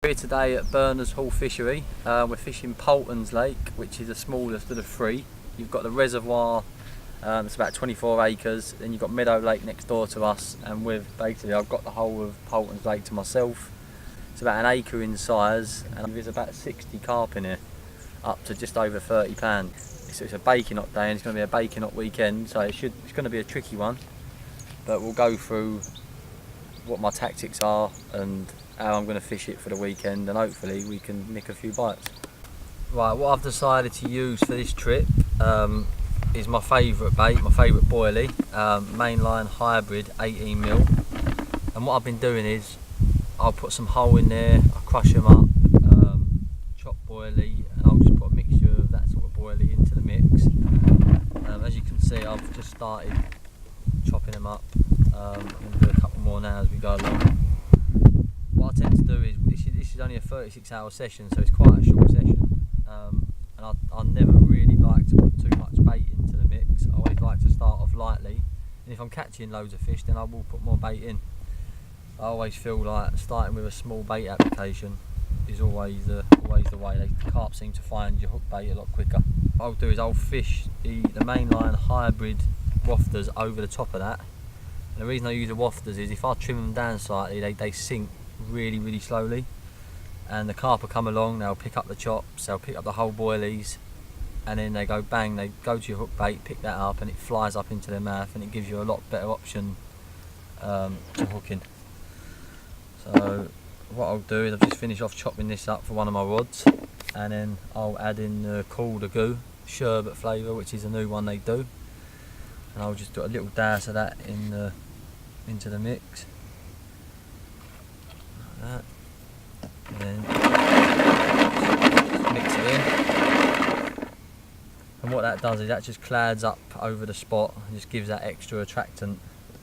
Here today at Berners Fishery. We're fishing Poultons Lake, which is the smallest of the three. You've got the reservoir, it's about 24 acres, then you've got Meadow Lake next door to us, and I've got the whole of Poultons Lake to myself. It's about an acre in size, and there's about 60 carp in here, up to just over 30 pounds. It's a baking hot day, and it's going to be a baking hot weekend, so it's going to be a tricky one, but we'll go through what my tactics are and how I'm going to fish it for the weekend, and hopefully we can nick a few bites. Right, what I've decided to use for this trip is my favourite bait, my favourite boilie, mainline hybrid 18mm. And what I've been doing is I'll put some hull in there, I'll crush them up, chop boilie, and I'll just put a mixture of that sort of boilie into the mix. As you can see, I've just started chopping them up. I'm going to do a couple more now as we go along. What I tend to do is, this is only a 36-hour session, so it's quite a short session, and I never really like to put too much bait into the mix. I always like to start off lightly, and if I'm catching loads of fish, then I will put more bait in. I always feel like starting with a small bait application is always the way. The carp seem to find your hook bait a lot quicker. What I'll do is I'll fish the mainline hybrid wafters over the top of that. And the reason I use the wafters is if I trim them down slightly, they sink really slowly, and the carp will come along, they'll pick up the chops, they'll pick up the whole boilies, and then they go bang, they go to your hook bait, pick that up, and it flies up into their mouth, and it gives you a lot better option to hooking. So what I'll do is I've just finished off chopping this up for one of my rods, and then I'll add in the Cool the Goo sherbet flavour, which is a new one they do, and I'll just do a little dash of that into the mix. Like that. And then just mix it in. And what that does is that just clouds up over the spot and just gives that extra attractant.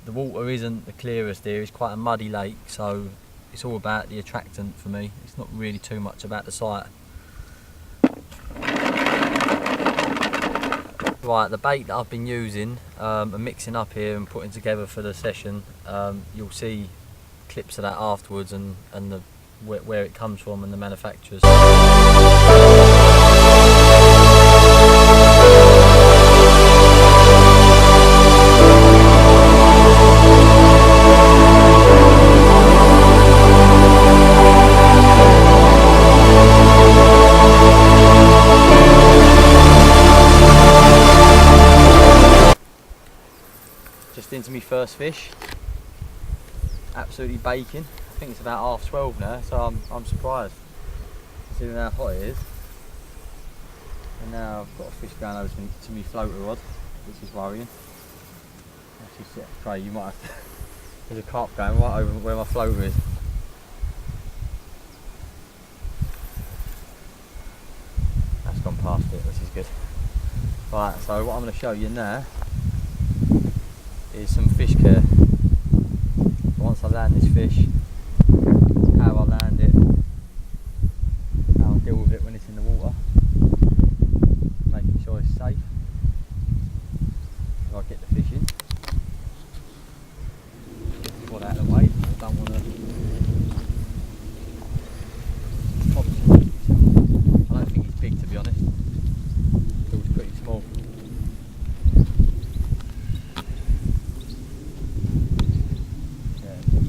The water isn't the clearest here, it's quite a muddy lake, so it's all about the attractant for me. It's not really too much about the sight. Right, the bait that I've been using and mixing up here and putting together for the session, you'll see clips of that afterwards, and where it comes from and the manufacturers. Just into my first fish, absolutely baking. I think it's about 12:30 now, so I'm surprised considering how hot it is. And now I've got a fish going over to me floater rod, which is worrying. Actually set a tray, you might have to, there's a carp going right over where my floater is. That's gone past it, which is good. Right, so what I'm going to show you now is some fish care. So once I land this fish, how I land it, how I deal with it when it's in the water, making sure it's safe. So I get the fish in, get the rod out of the way. I don't want to pop it. I don't think it's big, to be honest. It's pretty small.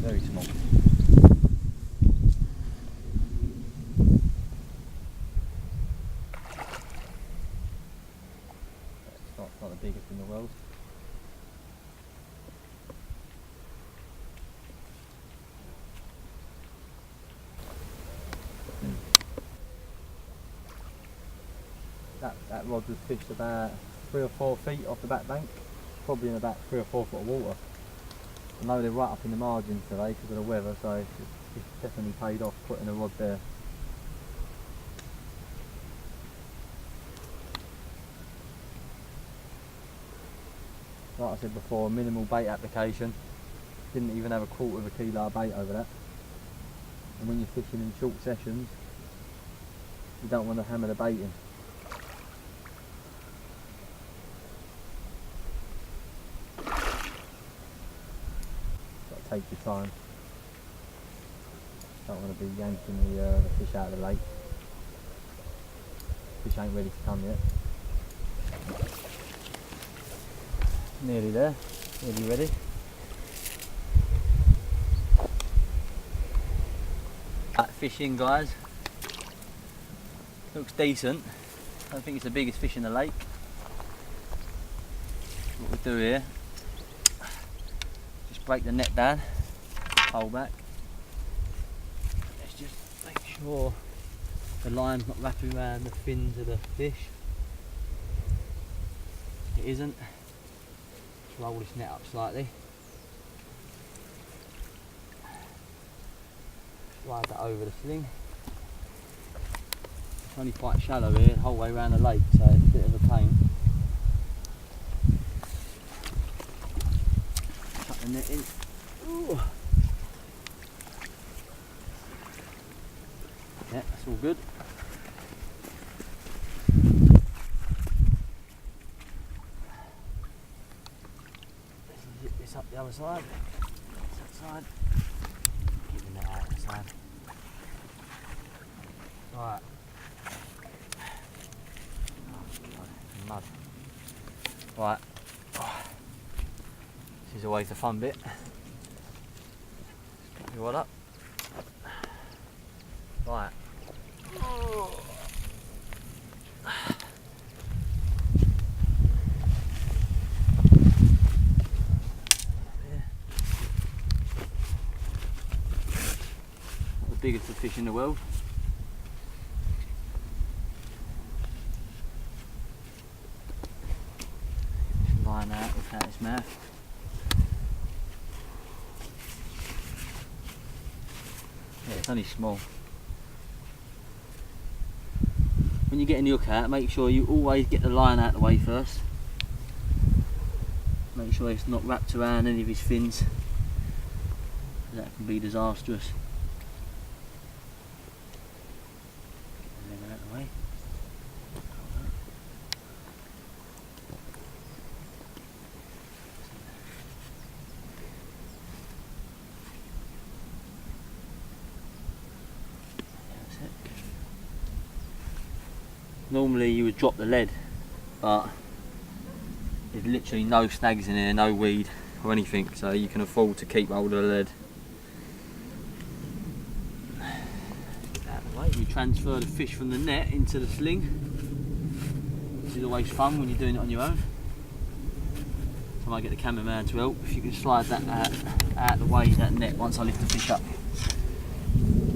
Very small. It's not the biggest in the world. That rod was fished about 3 or 4 feet off the back bank, probably in about 3 or 4 foot of water. I know they're right up in the margins today because of the weather, so it's definitely paid off putting a rod there. Like I said before, minimal bait application. Didn't even have a 1/4 kilo of bait over that. And when you're fishing in short sessions, you don't want to hammer the bait in. Take your time. Don't want to be yanking the fish out of the lake. Fish ain't ready to come yet. Nearly there, nearly ready. That fish in, guys. Looks decent. I don't think it's the biggest fish in the lake. What we do here, just break the net down, hold back. Let's just make sure the line's not wrapping around the fins of the fish. It isn't. Just roll this net up slightly. Slide that over the sling. It's only quite shallow here, the whole way around the lake, so it's a bit of a pain. Tuck the net in. Ooh. Yeah, that's all good. Let's zip this up the other side. That side. Keep the net out of the side. Right. Oh, mud. Right. This is always the fun bit. Get your rod up. Right. Not the biggest of fish in the world. Line out without its mouth. Yeah, it's only small. When you're getting the hook out, make sure you always get the line out of the way first. Make sure it's not wrapped around any of his fins. That can be disastrous. Get the leg out of the way. Normally you would drop the lead, but there's literally no snags in here, no weed or anything, so you can afford to keep hold of the lead. Out of the way. You transfer the fish from the net into the sling, which is always fun when you're doing it on your own. So I might get the cameraman to help. If you can slide that out of the way, that net, once I lift the fish up.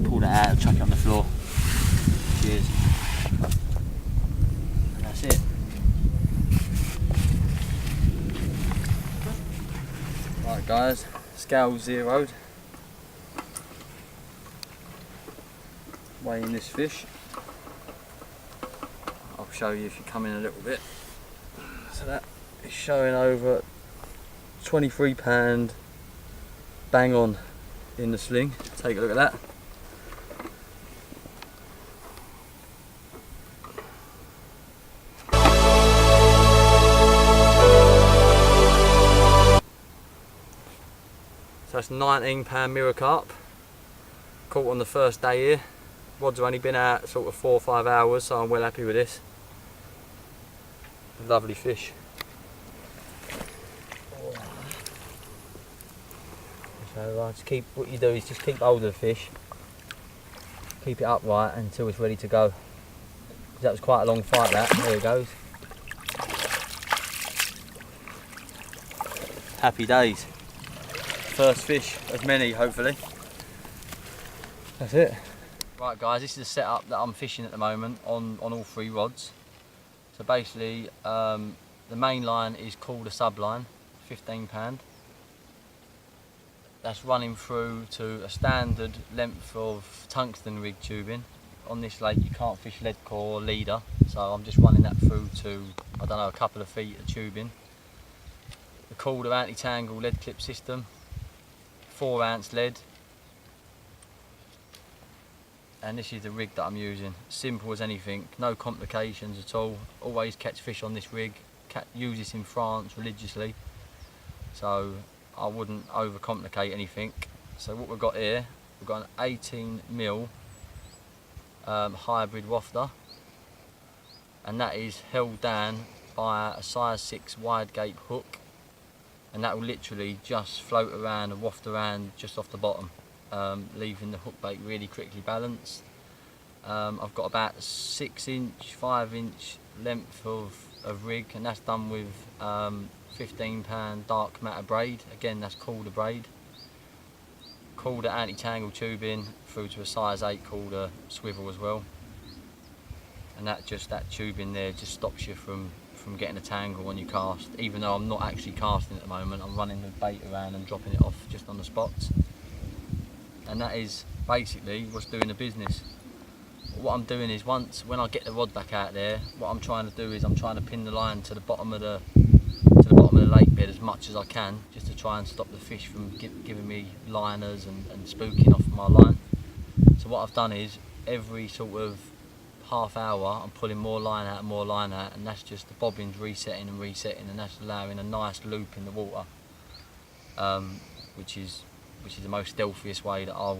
Pull that out, chuck it on the floor. Cheers. That's it. Right guys, scale zeroed. Weighing this fish. I'll show you if you come in a little bit. So that is showing over 23 pound bang on in the sling. Take a look at that. So that's 19 pound mirror carp, caught on the first day here. Rods have only been out sort of 4 or 5 hours, so I'm well happy with this. Lovely fish. So just keep, what you do is just keep hold of the fish, keep it upright until it's ready to go. That was quite a long fight that, there it goes. Happy days. First fish of many, hopefully. That's it. Right guys, this is the setup that I'm fishing at the moment on all 3 rods. So basically, the main line is called a subline, 15 pound. That's running through to a standard length of tungsten rig tubing. On this lake you can't fish lead core or leader, so I'm just running that through to, I don't know, a couple of feet of tubing. The Calder anti-tangle lead clip system, 4 ounce lead, and this is the rig that I'm using. Simple as anything, no complications at all. Always catch fish on this rig, use this in France religiously, so I wouldn't overcomplicate anything. So what we've got here we've got an 18mm hybrid wafter, and that is held down by a size 6 wide gape hook, and that will literally just float around and waft around just off the bottom, leaving the hook bait really critically balanced. I've got about 6-inch, 5-inch length of rig, and that's done with 15-pound dark matter braid. Again, that's Calder braid. Calder anti-tangle tubing through to a size 8 Calder swivel as well. And that tubing there just stops you from getting a tangle on your cast. Even though I'm not actually casting at the moment, I'm running the bait around and dropping it off just on the spots. And that is basically what's doing the business. What I'm doing is, when I get the rod back out there, what I'm trying to do is I'm trying to pin the line to the bottom of the lake bed as much as I can, just to try and stop the fish from giving me liners and spooking off my line. So what I've done is, every sort of half hour I'm pulling more line out, and that's just the bobbins resetting, and that's allowing a nice loop in the water, which is the most stealthiest way that I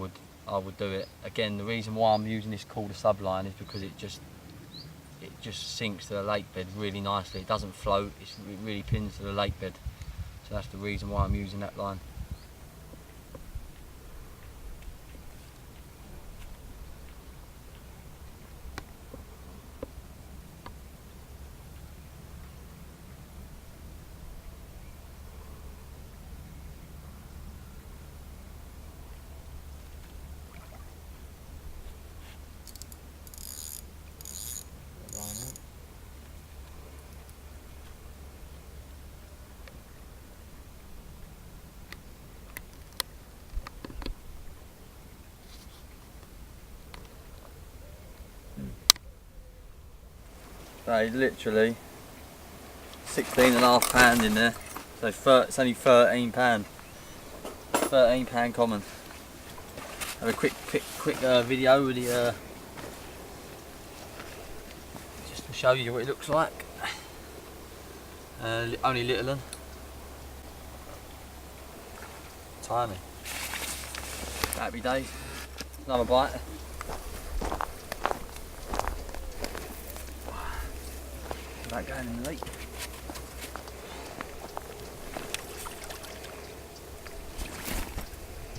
would do it. Again, the reason why I'm using this Calder subline is because it just sinks to the lake bed really nicely. It doesn't float, it really pins to the lake bed. So that's the reason why I'm using that line. That is literally 16.5 pound in there, so it's only £13. £13 common. Have a quick video with the just to show you what it looks like. Only little one, tiny. Happy days. Another bite. Without going in the lake.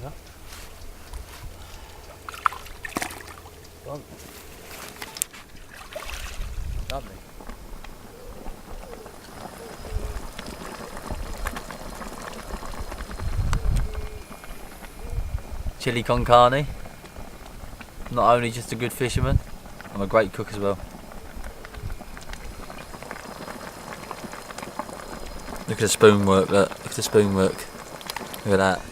Yeah. Well, lovely. Chili con carne. Not only just a good fisherman, I'm a great cook as well. Look at the spoon work, look at the spoon work. Look at that.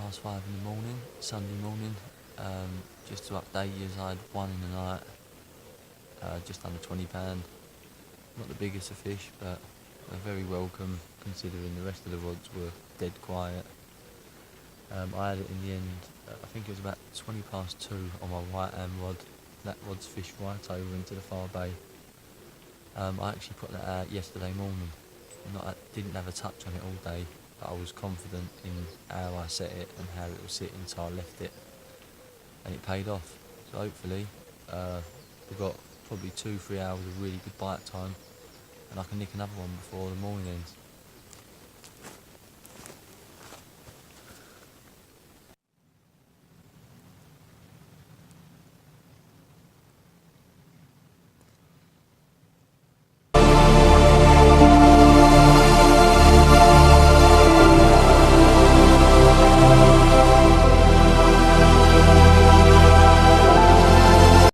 It's 5:10 in the morning, Sunday morning. Just to update you, I had one in the night, just under £20. Not the biggest of fish, but they're very welcome considering the rest of the rods were dead quiet. I had it in the end, I think it was about 2:20 on my right hand rod. That rod's fished right over into the far bay. I actually put that out yesterday morning. I didn't have a touch on it all day, but I was confident in how I set it and how it was sitting, so I left it, and it paid off. So hopefully we've got probably 2-3 hours of really good bite time, and I can nick another one before the morning ends.